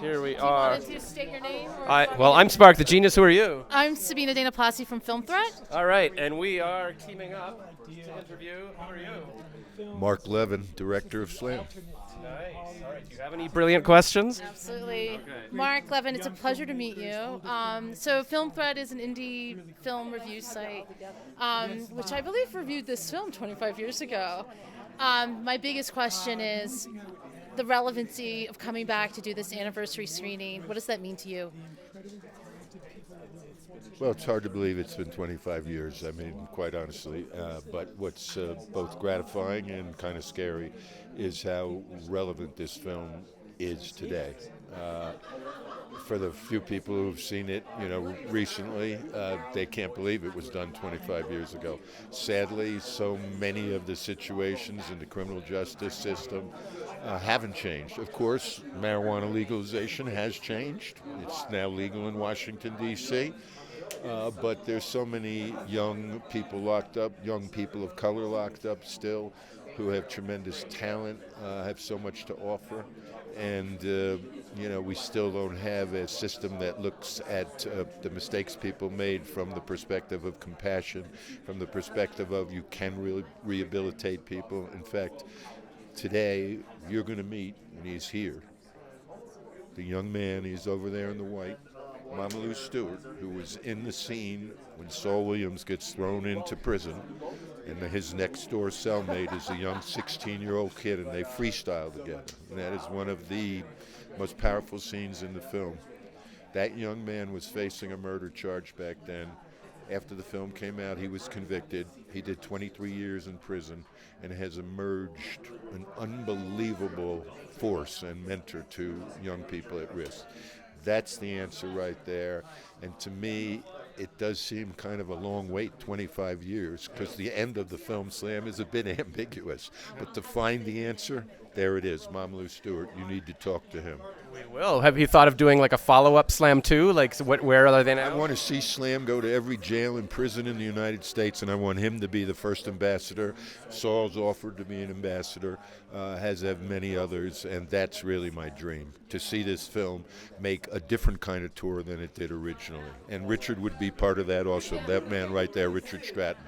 Here we Do you are. want to state your name? Well, I'm Spark the Genius. Who are you? I'm Sabina Dana Plasse from Film Threat. All right, and we are teaming up to interview. Who are you? Marc Levin, director of Slam. Nice. All right. Do you have any brilliant questions? Absolutely. Marc Levin, it's a pleasure to meet you. So Film Threat is an indie film review site, which I believe reviewed this film 25 years ago. My biggest question is the relevancy of coming back to do this anniversary screening. What does that mean to you? Well, it's hard to believe it's been 25 years, I mean, quite honestly. But what's both gratifying and kind of scary is how relevant this film is today. For the few people who've seen it, recently, they can't believe it was done 25 years ago. Sadly, so many of the situations in the criminal justice system haven't changed. Of course, marijuana legalization has changed. It's now legal in Washington, D.C., but there's so many young people locked up, young people of color locked up still, who have tremendous talent, have so much to offer. And, we still don't have a system that looks at the mistakes people made from the perspective of compassion, from the perspective of you can really rehabilitate people. In fact, today you're going to meet, and he's here, the young man, he's over there in the white, Mamalu Stewart, who was in the scene when Saul Williams gets thrown into prison, and his next door cellmate is a young 16-year-old kid, and they freestyle together. And that is one of the most powerful scenes in the film. That young man was facing a murder charge back then. After the film came out, he was convicted. He did 23 years in prison and has emerged an unbelievable force and mentor to young people at risk. That's the answer right there. And to me, it does seem kind of a long wait, 25 years, because the end of the film Slam is a bit ambiguous. But to find the answer, there it is, Mamalu Stewart. You need to talk to him. We will. Have you thought of doing like a follow-up Slam 2? Like, where are they now? I want to see Slam go to every jail and prison in the United States, and I want him to be the first ambassador. Saul's offered to be an ambassador, has have many others, and that's really my dream, to see this film make a different kind of tour than it did originally. And Richard would be part of that also. That man right there, Richard Stratton.